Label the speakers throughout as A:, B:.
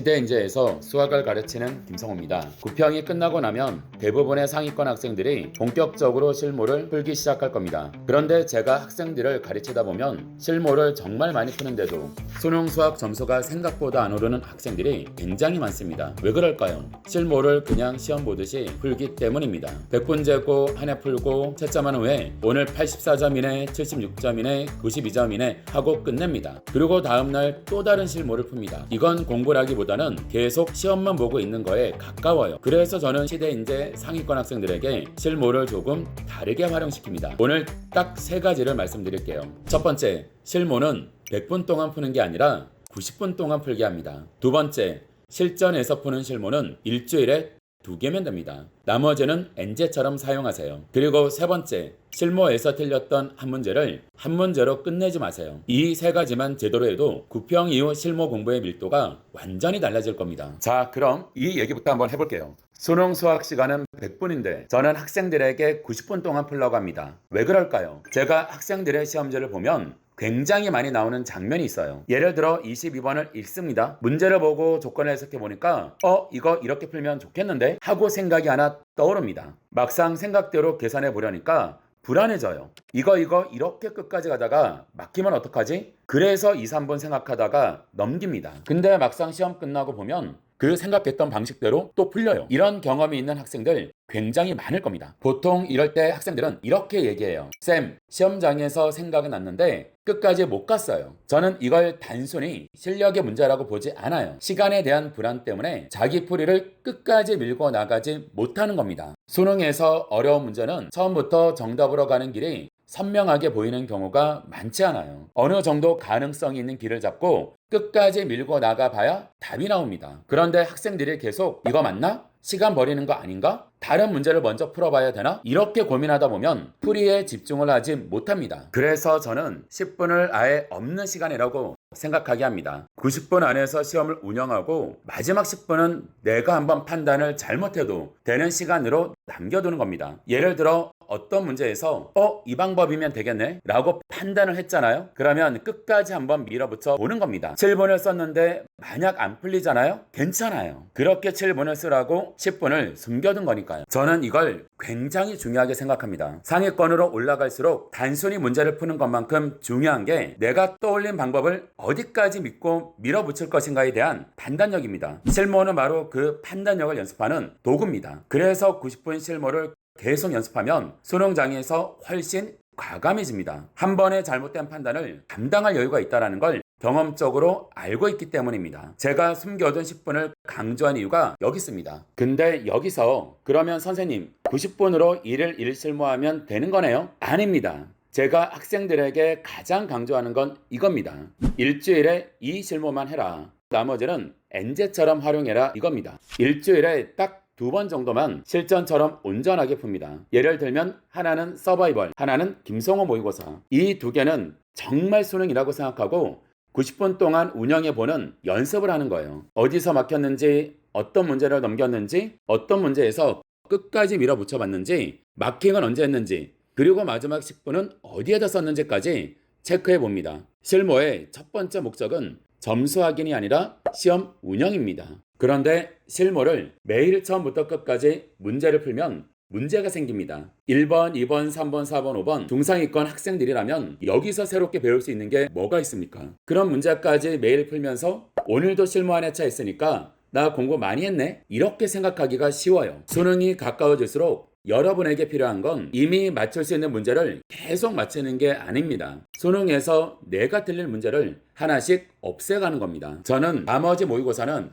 A: 시대인재에서 수학을 가르치는 김성호입니다. 구평이 끝나고 나면 대부분의 상위권 학생들이 본격적으로 실무를 풀기 시작할 겁니다. 그런데 제가 학생들을 가르치다 보면 실무를 정말 많이 푸는데도 수능 수학 점수가 생각보다 안 오르는 학생들이 굉장히 많습니다. 왜 그럴까요? 실무를 그냥 시험 보듯이 풀기 때문입니다. 100분 재고 한 해 풀고 채점한 후에 오늘 84점이네 76점이네 92점이네 하고 끝냅니다. 그리고 다음날 또 다른 실무를 풉니다. 이건 공부라기보다는 계속 시험만 보고 있는 거에 가까워요. 그래서 저는 시대인재 상위권 학생들에게 실무를 조금 다르게 활용시킵니다. 오늘 딱 세 가지를 말씀드릴게요. 첫 번째, 실무는 100분 동안 푸는 게 아니라 90분 동안 풀게 합니다. 두 번째, 실전에서 푸는 실무는 일주일에 2개면 됩니다. 나머지는 엔제처럼 사용하세요. 그리고 세 번째, 실무에서 틀렸던 한 문제를 한 문제로 끝내지 마세요. 이 세 가지만 제대로 해도 구평 이후 실무 공부의 밀도가 완전히 달라질 겁니다. 자, 그럼 이 얘기부터 한번 해볼게요. 수능 수학 시간은 100분인데 저는 학생들에게 90분 동안 풀라고 합니다. 왜 그럴까요? 제가 학생들의 시험지를 보면 굉장히 많이 나오는 장면이 있어요. 예를 들어 22번을 읽습니다. 문제를 보고 조건을 해석해 보니까 이거 이렇게 풀면 좋겠는데 하고 생각이 하나 떠오릅니다. 막상 생각대로 계산해 보려니까 불안해져요. 이거 이렇게 끝까지 가다가 막히면 어떡하지? 그래서 2, 3분 생각하다가 넘깁니다. 근데 막상 시험 끝나고 보면 그 생각했던 방식대로 또 풀려요. 이런 경험이 있는 학생들 굉장히 많을 겁니다. 보통 이럴 때 학생들은 이렇게 얘기해요. 쌤, 시험장에서 생각은 났는데 끝까지 못 갔어요. 저는 이걸 단순히 실력의 문제라고 보지 않아요. 시간에 대한 불안 때문에 자기 풀이를 끝까지 밀고 나가지 못하는 겁니다. 수능에서 어려운 문제는 처음부터 정답으로 가는 길이 선명하게 보이는 경우가 많지 않아요. 어느 정도 가능성이 있는 길을 잡고 끝까지 밀고 나가봐야 답이 나옵니다. 그런데 학생들이 계속 이거 맞나? 시간 버리는 거 아닌가? 다른 문제를 먼저 풀어봐야 되나? 이렇게 고민하다 보면 풀이에 집중을 하지 못합니다. 그래서 저는 10분을 아예 없는 시간이라고 생각하게 합니다. 90분 안에서 시험을 운영하고 마지막 10분은 내가 한번 판단을 잘못해도 되는 시간으로 남겨두는 겁니다. 예를 들어 어떤 문제에서 이 방법이면 되겠네 라고 판단을 했잖아요. 그러면 끝까지 한번 밀어붙여 보는 겁니다. 7분을 썼는데 만약 안 풀리잖아요. 괜찮아요. 그렇게 7분을 쓰라고 10분을 숨겨둔 거니까요. 저는 이걸 굉장히 중요하게 생각합니다. 상위권으로 올라갈수록 단순히 문제를 푸는 것만큼 중요한 게 내가 떠올린 방법을 어디까지 믿고 밀어붙일 것인가에 대한 판단력입니다. 실무는 바로 그 판단력을 연습하는 도구입니다. 그래서 90분 실무를 계속 연습하면 수능장에서 훨씬 과감해집니다. 한 번의 잘못된 판단을 감당할 여유가 있다는 걸 경험적으로 알고 있기 때문입니다. 제가 숨겨둔 10분을 강조한 이유가 여기 있습니다. 근데 여기서 그러면 선생님 90분으로 일을 실무하면 되는 거네요? 아닙니다. 제가 학생들에게 가장 강조하는 건 이겁니다. 일주일에 이 실무만 해라. 나머지는 엔제처럼 활용해라 이겁니다. 일주일에 딱 2번 정도만 실전처럼 온전하게 풉니다. 예를 들면 하나는 서바이벌, 하나는 김성호 모의고사. 이 두 개는 정말 수능이라고 생각하고 90분 동안 운영해보는 연습을 하는 거예요. 어디서 막혔는지, 어떤 문제를 넘겼는지, 어떤 문제에서 끝까지 밀어붙여봤는지, 마킹은 언제 했는지, 그리고 마지막 10분은 어디에다 썼는지까지 체크해 봅니다. 실무의 첫 번째 목적은 점수 확인이 아니라 시험 운영입니다. 그런데 실무를 매일 처음부터 끝까지 문제를 풀면 문제가 생깁니다. 1번, 2번, 3번, 4번, 5번 중상위권 학생들이라면 여기서 새롭게 배울 수 있는 게 뭐가 있습니까? 그런 문제까지 매일 풀면서 오늘도 실무 한 회차 했으니까 나 공부 많이 했네? 이렇게 생각하기가 쉬워요. 수능이 가까워질수록 여러분에게 필요한 건 이미 맞출 수 있는 문제를 계속 맞히는 게 아닙니다. 수능에서 내가 틀릴 문제를 하나씩 없애가는 겁니다. 저는 나머지 모의고사는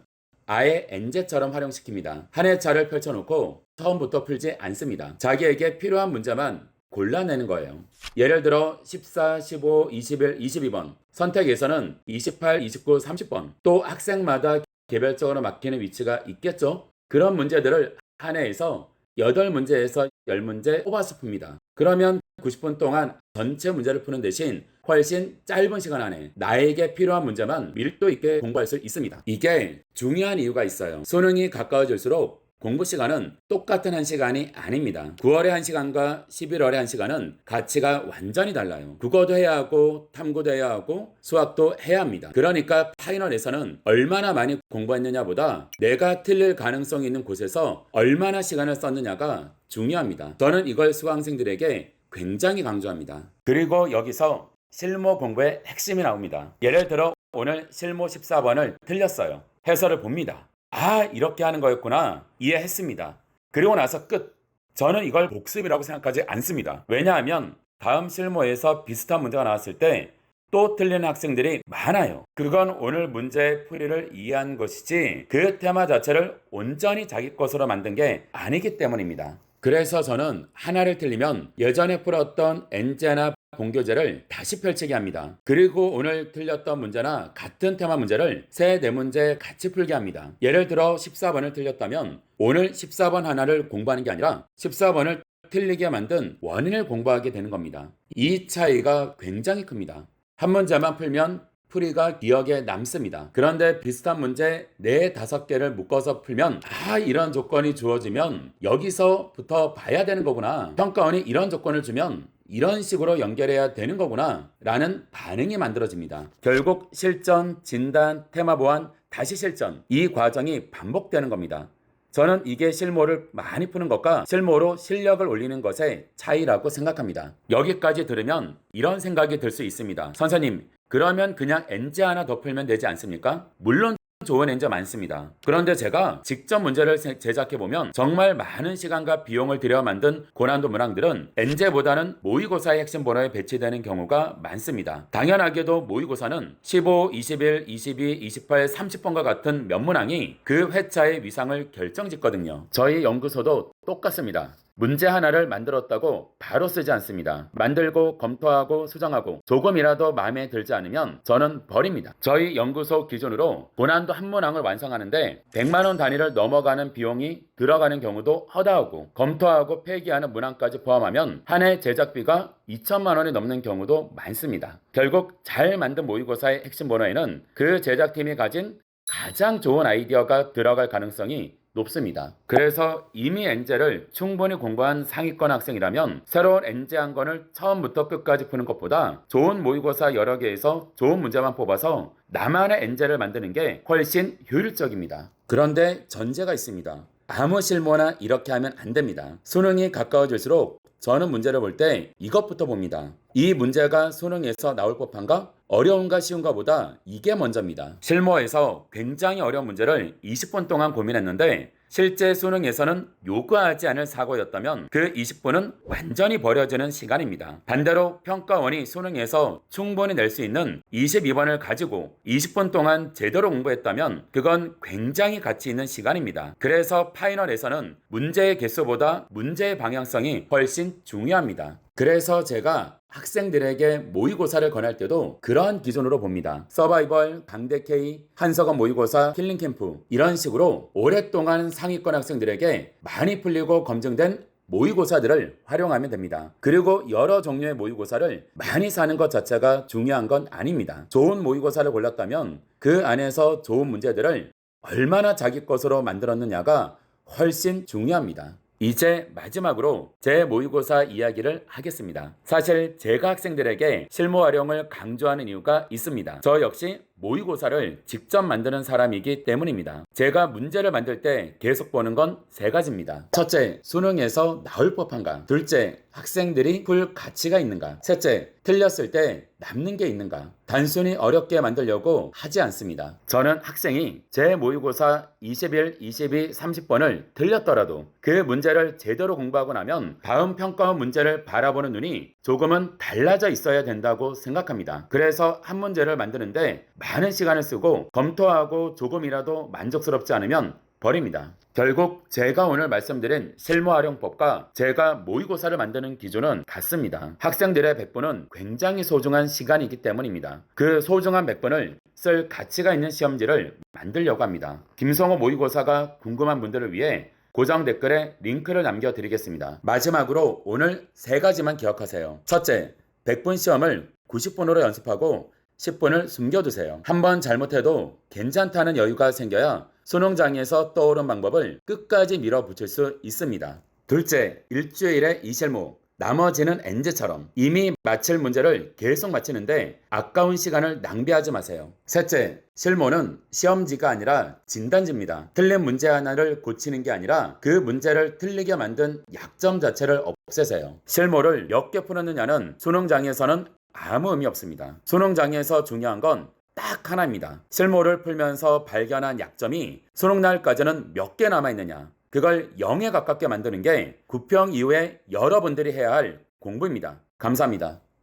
A: 아예 엔제처럼 활용시킵니다. 한 회차를 펼쳐놓고 처음부터 풀지 않습니다. 자기에게 필요한 문제만 골라내는 거예요. 예를 들어 14, 15, 21, 22번 선택에서는 28, 29, 30번 또 학생마다 개별적으로 막히는 위치가 있겠죠? 그런 문제들을 한 해에서 8문제에서 10문제 뽑아서 풉니다. 그러면 90분 동안 전체 문제를 푸는 대신 훨씬 짧은 시간 안에 나에게 필요한 문제만 밀도 있게 공부할 수 있습니다. 이게 중요한 이유가 있어요. 수능이 가까워질수록 공부 시간은 똑같은 1시간이 아닙니다. 9월의 1시간과 11월의 1시간은 가치가 완전히 달라요. 국어도 해야 하고 탐구도 해야 하고 수학도 해야 합니다. 그러니까 파이널에서는 얼마나 많이 공부했느냐보다 내가 틀릴 가능성이 있는 곳에서 얼마나 시간을 썼느냐가 중요합니다. 저는 이걸 수강생들에게 굉장히 강조합니다. 그리고 여기서 실무 공부의 핵심이 나옵니다. 예를 들어 오늘 실무 14번을 틀렸어요. 해설을 봅니다. 아, 이렇게 하는 거였구나. 이해했습니다. 그리고 나서 끝. 저는 이걸 복습이라고 생각하지 않습니다. 왜냐하면 다음 실무에서 비슷한 문제가 나왔을 때 또 틀리는 학생들이 많아요. 그건 오늘 문제의 풀이를 이해한 것이지 그 테마 자체를 온전히 자기 것으로 만든 게 아니기 때문입니다. 그래서 저는 하나를 틀리면 예전에 풀었던 엔제나 본교재를 다시 펼치게 합니다. 그리고 오늘 틀렸던 문제나 같은 테마 문제를 세 네 문제 같이 풀게 합니다. 예를 들어 14번을 틀렸다면 오늘 14번 하나를 공부하는 게 아니라 14번을 틀리게 만든 원인을 공부하게 되는 겁니다. 이 차이가 굉장히 큽니다. 한 문제만 풀면 풀이가 기억에 남습니다. 그런데 비슷한 문제 4, 5개를 묶어서 풀면 이런 조건이 주어지면 여기서부터 봐야 되는 거구나. 평가원이 이런 조건을 주면 이런 식으로 연결해야 되는 거구나 라는 반응이 만들어집니다. 결국 실전, 진단, 테마 보완, 다시 실전, 이 과정이 반복되는 겁니다. 저는 이게 실무를 많이 푸는 것과 실무로 실력을 올리는 것의 차이라고 생각합니다. 여기까지 들으면 이런 생각이 들 수 있습니다. 선생님, 그러면 그냥 엔제 하나 더 풀면 되지 않습니까? 물론 좋은 엔제 많습니다. 그런데 제가 직접 문제를 제작해보면 정말 많은 시간과 비용을 들여 만든 고난도 문항들은 엔제보다는 모의고사의 핵심 번호에 배치되는 경우가 많습니다. 당연하게도 모의고사는 15, 21, 22, 28, 30번과 같은 몇 문항이 그 회차의 위상을 결정짓거든요. 저희 연구소도 똑같습니다. 문제 하나를 만들었다고 바로 쓰지 않습니다. 만들고 검토하고 수정하고 조금이라도 마음에 들지 않으면 저는 버립니다. 저희 연구소 기준으로 고난도 한 문항을 완성하는데 100만원 단위를 넘어가는 비용이 들어가는 경우도 허다하고 검토하고 폐기하는 문항까지 포함하면 한 해 제작비가 2천만원이 넘는 경우도 많습니다. 결국 잘 만든 모의고사의 핵심 번호에는 그 제작팀이 가진 가장 좋은 아이디어가 들어갈 가능성이 높습니다. 그래서 이미 엔제를 충분히 공부한 상위권 학생이라면 새로운 엔제 한 권을 처음부터 끝까지 푸는 것보다 좋은 모의고사 여러 개에서 좋은 문제만 뽑아서 나만의 엔제를 만드는 게 훨씬 효율적입니다. 그런데 전제가 있습니다. 아무 실무나 이렇게 하면 안 됩니다. 수능이 가까워질수록 저는 문제를 볼 때 이것부터 봅니다. 이 문제가 수능에서 나올 법한가? 어려운가 쉬운가 보다 이게 먼저입니다. 실무에서 굉장히 어려운 문제를 20분 동안 고민했는데 실제 수능에서는 요구하지 않을 사고였다면 그 20분은 완전히 버려지는 시간입니다. 반대로 평가원이 수능에서 충분히 낼 수 있는 22번을 가지고 20분 동안 제대로 공부했다면 그건 굉장히 가치 있는 시간입니다. 그래서 파이널에서는 문제의 개수보다 문제의 방향성이 훨씬 중요합니다. 그래서 제가 학생들에게 모의고사를 권할 때도 그러한 기준으로 봅니다. 서바이벌, 강대 K, 한석원 모의고사, 힐링캠프 이런 식으로 오랫동안 상위권 학생들에게 많이 풀리고 검증된 모의고사들을 활용하면 됩니다. 그리고 여러 종류의 모의고사를 많이 사는 것 자체가 중요한 건 아닙니다. 좋은 모의고사를 골랐다면 그 안에서 좋은 문제들을 얼마나 자기 것으로 만들었느냐가 훨씬 중요합니다. 이제 마지막으로 제 모의고사 이야기를 하겠습니다. 사실 제가 학생들에게 실무 활용을 강조하는 이유가 있습니다. 저 역시 모의고사를 직접 만드는 사람이기 때문입니다. 제가 문제를 만들 때 계속 보는 건 3가지입니다. 첫째, 수능에서 나올 법한가? 둘째, 학생들이 풀 가치가 있는가? 셋째, 틀렸을 때 남는 게 있는가? 단순히 어렵게 만들려고 하지 않습니다. 저는 학생이 제 모의고사 21, 22, 30번을 틀렸더라도 그 문제를 제대로 공부하고 나면 다음 평가원 문제를 바라보는 눈이 조금은 달라져 있어야 된다고 생각합니다. 그래서 한 문제를 만드는데 많은 시간을 쓰고 검토하고 조금이라도 만족스럽지 않으면 버립니다. 결국 제가 오늘 말씀드린 실무활용법과 제가 모의고사를 만드는 기준은 같습니다. 학생들의 100분은 굉장히 소중한 시간이기 때문입니다. 그 소중한 100분을 쓸 가치가 있는 시험지를 만들려고 합니다. 김성호 모의고사가 궁금한 분들을 위해 고정 댓글에 링크를 남겨드리겠습니다. 마지막으로 오늘 3가지만 기억하세요. 첫째, 100분 시험을 90분으로 연습하고 10분을 숨겨두세요. 한번 잘못해도 괜찮다는 여유가 생겨야 수능장에서 떠오른 방법을 끝까지 밀어붙일 수 있습니다. 둘째, 일주일에 2실무, 나머지는 엔제처럼 이미 마칠 문제를 계속 마치는데 아까운 시간을 낭비하지 마세요. 셋째, 실무는 시험지가 아니라 진단지입니다. 틀린 문제 하나를 고치는 게 아니라 그 문제를 틀리게 만든 약점 자체를 없애세요. 실무를 몇 개 풀었느냐는 수능장에서는 아무 의미 없습니다. 수능장에서 중요한 건 딱 하나입니다. 실무를 풀면서 발견한 약점이 수능날까지는 몇 개 남아있느냐. 그걸 0에 가깝게 만드는 게 구평 이후에 여러분들이 해야 할 공부입니다. 감사합니다.